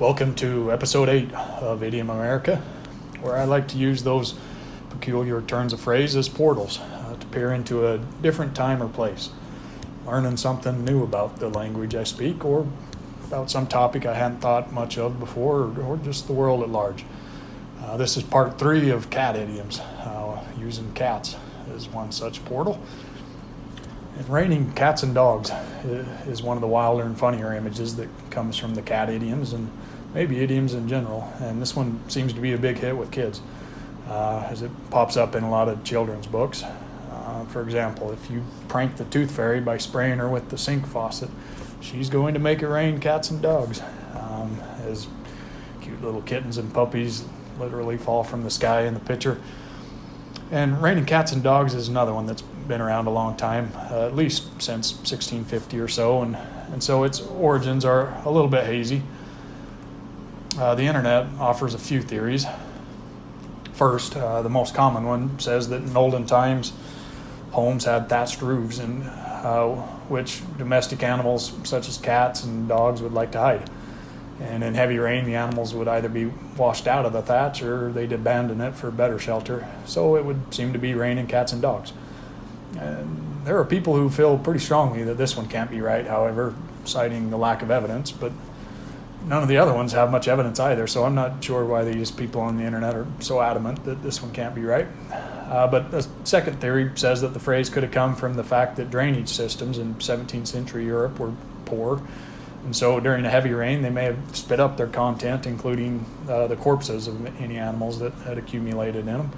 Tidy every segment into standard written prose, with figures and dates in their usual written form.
Welcome to episode 8 of Idiom America, where I like to use those peculiar turns of phrase as portals to peer into a different time or place, learning something new about the language I speak or about some topic I hadn't thought much of before or just the world at large. This is part 3 of cat idioms, using cats as one such portal. And raining cats and dogs is one of the wilder and funnier images that comes from the cat idioms and maybe idioms in general. And this one seems to be a big hit with kids, as it pops up in a lot of children's books. For example, if you prank the tooth fairy by spraying her with the sink faucet, she's going to make it rain cats and dogs, as cute little kittens and puppies literally fall from the sky in the picture. And raining cats and dogs is another one that's been around a long time, at least since 1650 or so, and so its origins are a little bit hazy. The internet offers a few theories. First, the most common one says that in olden times, homes had thatched roofs in which domestic animals such as cats and dogs would like to hide. And in heavy rain, the animals would either be washed out of the thatch or they'd abandon it for better shelter. So it would seem to be raining cats and dogs. And there are people who feel pretty strongly that this one can't be right, however, citing the lack of evidence, but none of the other ones have much evidence either, so I'm not sure why these people on the internet are so adamant that this one can't be right. But the second theory says that the phrase could have come from the fact that drainage systems in 17th century Europe were poor, and so during a heavy rain they may have spit up their content, including the corpses of any animals that had accumulated in them.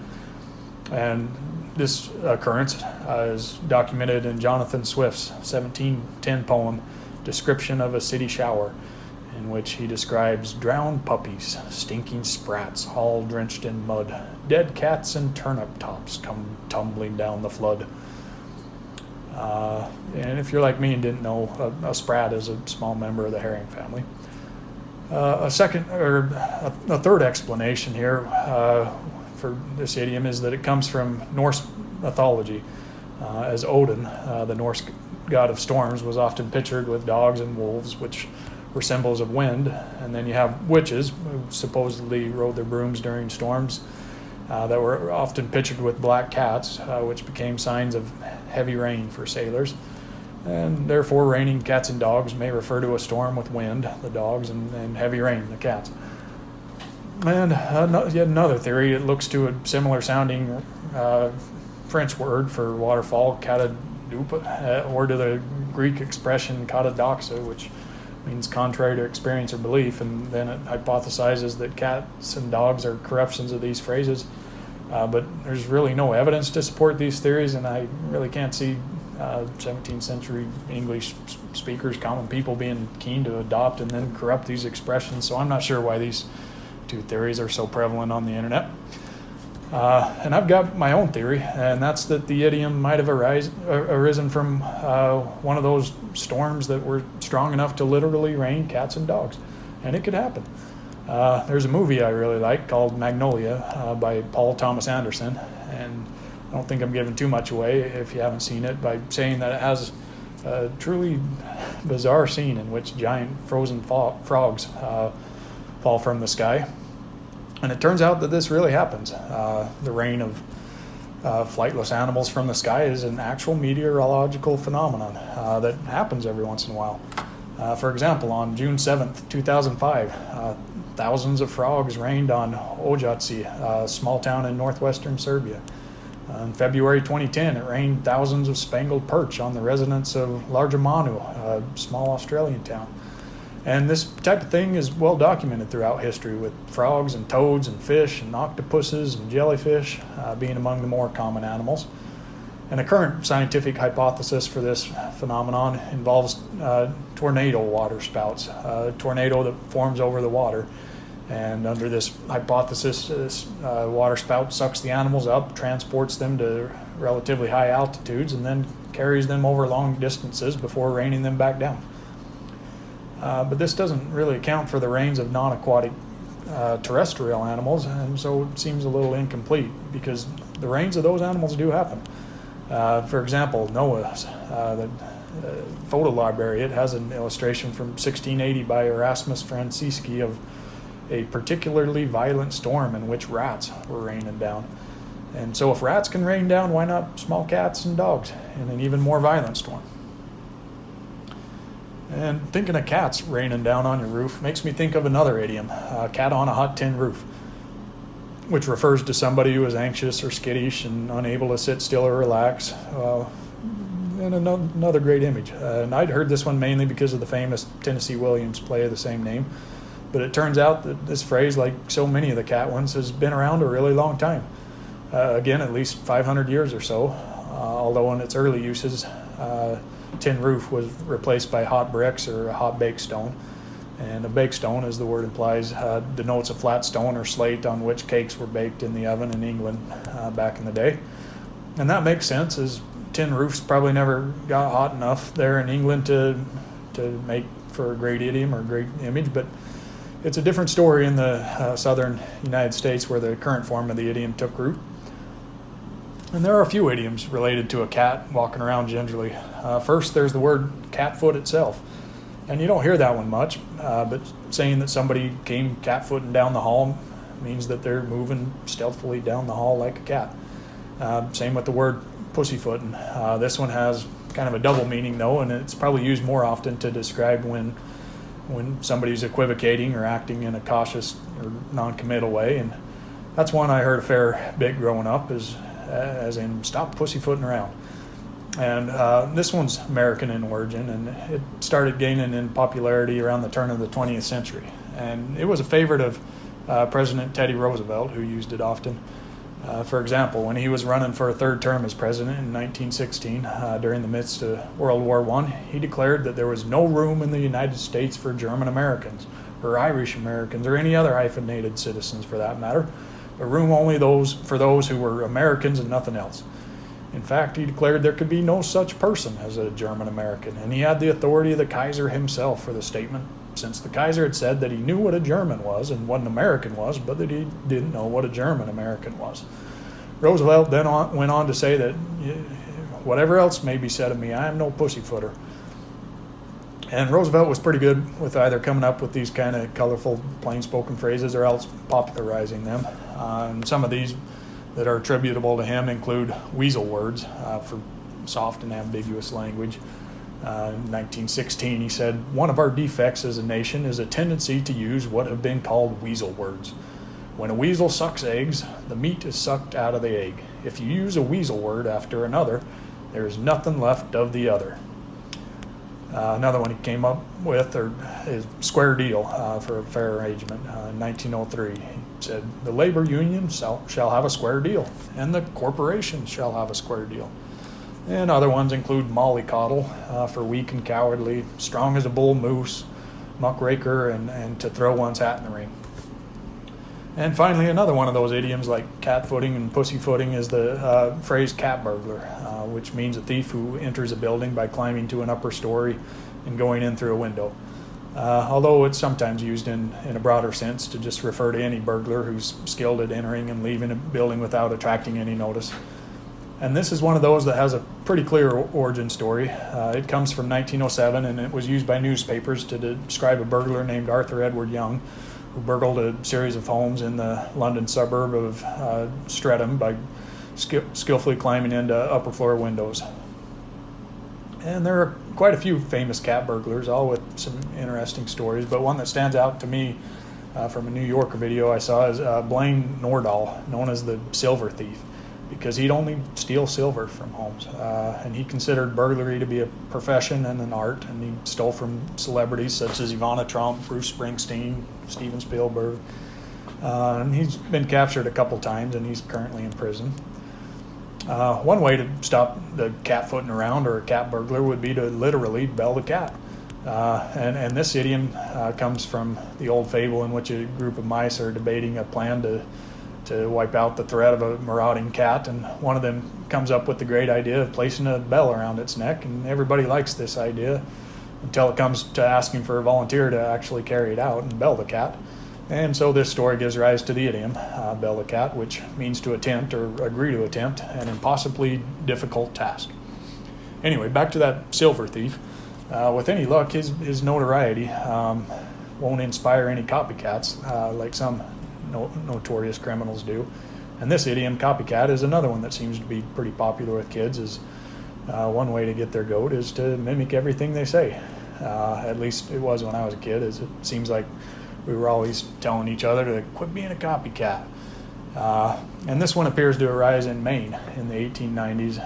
And this occurrence is documented in Jonathan Swift's 1710 poem, Description of a City Shower, in which he describes drowned puppies, stinking sprats, all drenched in mud, dead cats and turnip tops come tumbling down the flood. And if you're like me and didn't know, a sprat is a small member of the herring family. A third explanation here for this idiom is that it comes from Norse mythology, as Odin, the Norse god of storms, was often pictured with dogs and wolves, which were symbols of wind. And then you have witches, who supposedly rode their brooms during storms, that were often pictured with black cats, which became signs of heavy rain for sailors. And therefore, raining cats and dogs may refer to a storm with wind, the dogs, and heavy rain, the cats. And yet another theory, it looks to a similar sounding French word for waterfall, catadoupe, or to the Greek expression katadoxa, which means contrary to experience or belief, and then it hypothesizes that cats and dogs are corruptions of these phrases. But there's really no evidence to support these theories, and I really can't see 17th century English speakers, common people, being keen to adopt and then corrupt these expressions, so I'm not sure why these two theories are so prevalent on the internet. And I've got my own theory, and that's that the idiom might have arisen from one of those storms that were strong enough to literally rain cats and dogs, and it could happen. There's a movie I really like called Magnolia by Paul Thomas Anderson, and I don't think I'm giving too much away if you haven't seen it by saying that it has a truly bizarre scene in which giant frozen frogs fall from the sky. And it turns out that this really happens. The rain of flightless animals from the sky is an actual meteorological phenomenon that happens every once in a while. For example, on June 7th, 2005, thousands of frogs rained on Ojaci, a small town in northwestern Serbia. In February 2010, it rained thousands of spangled perch on the residents of Largemanu, a small Australian town. And this type of thing is well documented throughout history, with frogs and toads and fish and octopuses and jellyfish being among the more common animals. And the current scientific hypothesis for this phenomenon involves tornado water spouts, a tornado that forms over the water. And under this hypothesis, this water spout sucks the animals up, transports them to relatively high altitudes, and then carries them over long distances before raining them back down. But this doesn't really account for the rains of non-aquatic terrestrial animals, and so it seems a little incomplete, because the rains of those animals do happen. For example, Noah's, photo library. It has an illustration from 1680 by Erasmus Francisci of a particularly violent storm in which rats were raining down. And so if rats can rain down, why not small cats and dogs in an even more violent storm? And thinking of cats raining down on your roof makes me think of another idiom, cat on a hot tin roof, which refers to somebody who is anxious or skittish and unable to sit still or relax. And another great image. And I'd heard this one mainly because of the famous Tennessee Williams play of the same name. But it turns out that this phrase, like so many of the cat ones, has been around a really long time. Again, at least 500 years or so, although in its early uses, tin roof was replaced by hot bricks or a hot baked stone. And a baked stone, as the word implies, denotes a flat stone or slate on which cakes were baked in the oven in England back in the day. And that makes sense, as tin roofs probably never got hot enough there in England to make for a great idiom or a great image. But it's a different story in the southern United States, where the current form of the idiom took root. And there are a few idioms related to a cat walking around gingerly. First, there's the word catfoot itself. And you don't hear that one much, but saying that somebody came catfooting down the hall means that they're moving stealthily down the hall like a cat. Same with the word pussyfooting. This one has kind of a double meaning, though, and it's probably used more often to describe when somebody's equivocating or acting in a cautious or non-committal way. And that's one I heard a fair bit growing up, as in stop pussyfooting around. And this one's American in origin, and it started gaining in popularity around the turn of the 20th century. And it was a favorite of President Teddy Roosevelt, who used it often. For example, when he was running for a third term as president in 1916, during the midst of World War I, he declared that there was no room in the United States for German Americans, or Irish Americans, or any other hyphenated citizens for that matter, but room only for those who were Americans and nothing else. In fact, he declared there could be no such person as a German American, and he had the authority of the Kaiser himself for the statement, since the Kaiser had said that he knew what a German was and what an American was, but that he didn't know what a German American was. Roosevelt then went on to say that whatever else may be said of me, I am no pussyfooter. And Roosevelt was pretty good with either coming up with these kind of colorful, plain-spoken phrases or else popularizing them. And some of these that are attributable to him include weasel words for soft and ambiguous language. In 1916, he said, "One of our defects as a nation is a tendency to use what have been called weasel words. When a weasel sucks eggs, the meat is sucked out of the egg. If you use a weasel word after another, there is nothing left of the other." Another one he came up with is square deal for a fair arrangement. In 1903, he said, "The labor union shall have a square deal, and the corporation shall have a square deal." And other ones include mollycoddle for weak and cowardly, strong as a bull moose, muckraker, and to throw one's hat in the ring. And finally, another one of those idioms like catfooting and pussyfooting is the phrase cat burglar, which means a thief who enters a building by climbing to an upper story and going in through a window. Although it's sometimes used in a broader sense to just refer to any burglar who's skilled at entering and leaving a building without attracting any notice. And this is one of those that has a pretty clear origin story. It comes from 1907, and it was used by newspapers to describe a burglar named Arthur Edward Young, who burgled a series of homes in the London suburb of Streatham by skillfully climbing into upper floor windows. And there are quite a few famous cat burglars, all with some interesting stories, but one that stands out to me from a New Yorker video I saw is Blaine Nordahl, known as the Silver Thief, because he'd only steal silver from homes. And he considered burglary to be a profession and an art, and he stole from celebrities such as Ivana Trump, Bruce Springsteen, Steven Spielberg. And he's been captured a couple times, and he's currently in prison. One way to stop the cat footing around or a cat burglar would be to literally bell the cat. And this idiom comes from the old fable in which a group of mice are debating a plan to wipe out the threat of a marauding cat, and one of them comes up with the great idea of placing a bell around its neck, and everybody likes this idea until it comes to asking for a volunteer to actually carry it out and bell the cat. And so this story gives rise to the idiom, bell the cat, which means to attempt or agree to attempt an impossibly difficult task. Anyway, back to that silver thief. With any luck, his notoriety won't inspire any copycats like some notorious criminals do. And this idiom, copycat, is another one that seems to be pretty popular with kids. Is one way to get their goat is to mimic everything they say. At least it was when I was a kid. As it seems like we were always telling each other to quit being a copycat. And this one appears to arise in Maine in the 1890s.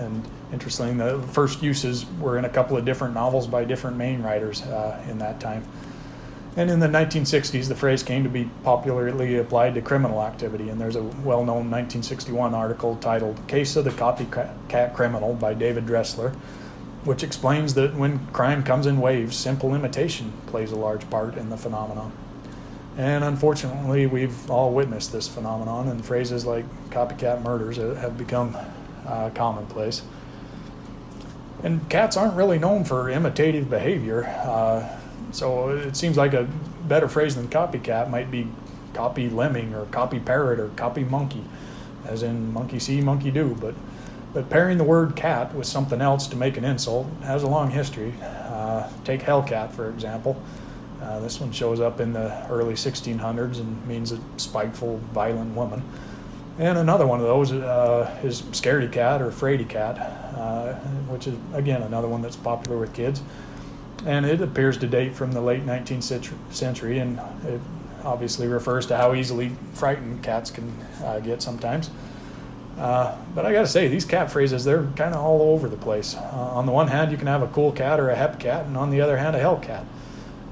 And interestingly, the first uses were in a couple of different novels by different Maine writers in that time. And in the 1960s, the phrase came to be popularly applied to criminal activity. And there's a well-known 1961 article titled "Case of the Copycat Criminal" by David Dressler, which explains that when crime comes in waves, simple imitation plays a large part in the phenomenon. And unfortunately, we've all witnessed this phenomenon, and phrases like copycat murders have become commonplace. And cats aren't really known for imitative behavior, so it seems like a better phrase than copycat might be copy lemming or copy parrot or copy monkey, as in monkey see, monkey do. But pairing the word cat with something else to make an insult has a long history. Take hellcat, for example. This one shows up in the early 1600s and means a spiteful, violent woman. And another one of those is scaredy cat or fraidy cat, which is, again, another one that's popular with kids. And it appears to date from the late 19th century, and it obviously refers to how easily frightened cats can get sometimes. But I gotta say, these cat phrases, they're kind of all over the place. On the one hand, you can have a cool cat or a hep cat, and on the other hand, a hell cat.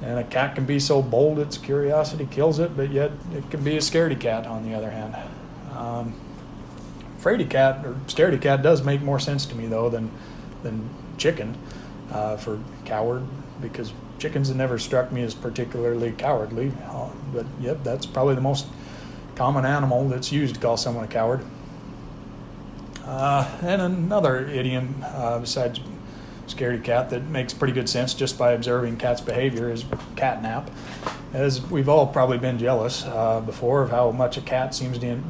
And a cat can be so bold its curiosity kills it, but yet it can be a scaredy cat on the other hand. Fraidy cat or scaredy cat does make more sense to me though than chicken for coward, because chickens have never struck me as particularly cowardly. But yep, that's probably the most common animal that's used to call someone a coward. And another idiom besides scaredy cat that makes pretty good sense just by observing cats' behavior is catnap, as we've all probably been jealous before of how much a cat seems to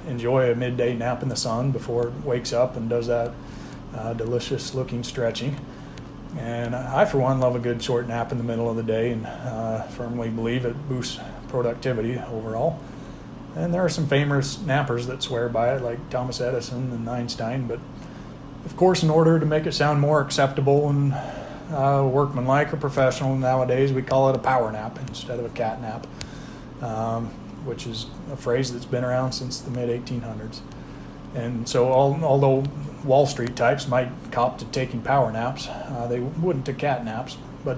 enjoy a midday nap in the sun before it wakes up and does that delicious looking stretching. And I, for one, love a good short nap in the middle of the day, and firmly believe it boosts productivity overall. And there are some famous nappers that swear by it, like Thomas Edison and Einstein, but of course, in order to make it sound more acceptable and workmanlike or professional nowadays, we call it a power nap instead of a cat nap, which is a phrase that's been around since the mid-1800s. And so although Wall Street types might cop to taking power naps, they wouldn't to cat naps, but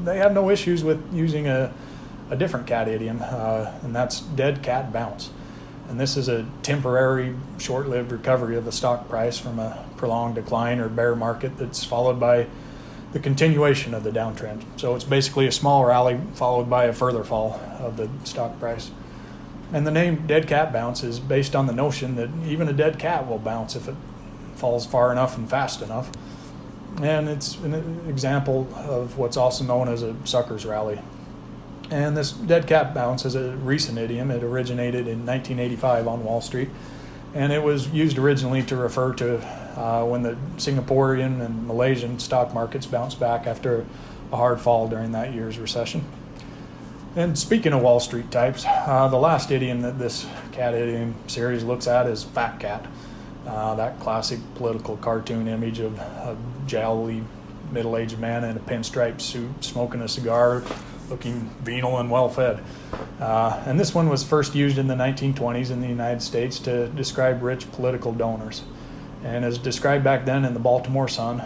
they have no issues with using a different cat idiom, and that's dead cat bounce. And this is a temporary, short-lived recovery of the stock price from a prolonged decline or bear market that's followed by the continuation of the downtrend. So it's basically a small rally followed by a further fall of the stock price. And the name dead cat bounce is based on the notion that even a dead cat will bounce if it falls far enough and fast enough. And it's an example of what's also known as a sucker's rally. And this dead cat bounce is a recent idiom. It originated in 1985 on Wall Street, and it was used originally to refer to when the Singaporean and Malaysian stock markets bounced back after a hard fall during that year's recession. And speaking of Wall Street types, the last idiom that this cat idiom series looks at is fat cat, that classic political cartoon image of a jowly middle-aged man in a pinstripe suit smoking a cigar, looking venal and well-fed. And this one was first used in the 1920s in the United States to describe rich political donors. And as described back then in the Baltimore Sun,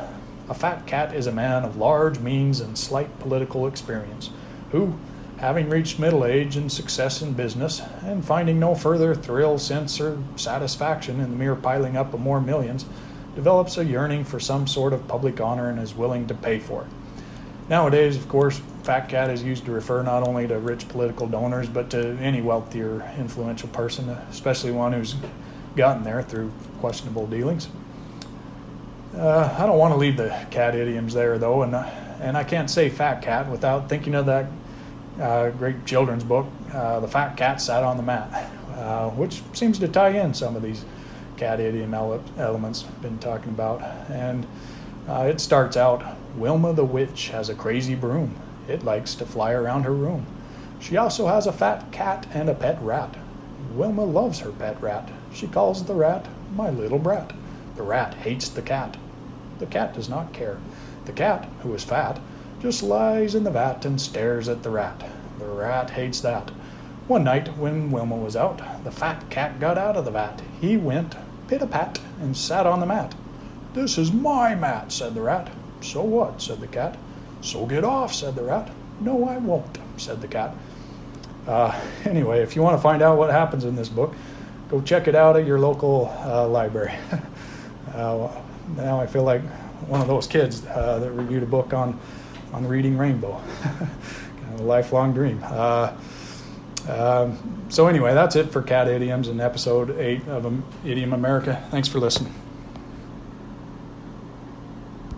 a fat cat is a man of large means and slight political experience, who, having reached middle age and success in business, and finding no further thrill, sense, or satisfaction in the mere piling up of more millions, develops a yearning for some sort of public honor and is willing to pay for it. Nowadays, of course, fat cat is used to refer not only to rich political donors, but to any wealthy or influential person, especially one who's gotten there through questionable dealings. I don't want to leave the cat idioms there, though, and I can't say fat cat without thinking of that great children's book, The Fat Cat Sat on the Mat, which seems to tie in some of these cat idiom elements been talking about. And it starts out, Wilma the witch has a crazy broom. It likes to fly around her room. She also has a fat cat and a pet rat. Wilma loves her pet rat. She calls the rat, my little brat. The rat hates the cat. The cat does not care. The cat, who is fat, just lies in the vat and stares at the rat. The rat hates that. One night, when Wilma was out, the fat cat got out of the vat. He went pit-a-pat and sat on the mat. This is my mat, said the rat. So what, said the cat. So get off, said the rat. No, I won't, said the cat. Anyway, if you want to find out what happens in this book, go check it out at your local library. Now I feel like one of those kids that reviewed a book on reading Rainbow. Kind of a lifelong dream. So anyway, that's it for Cat Idioms in episode 8 of Idiom America. Thanks for listening.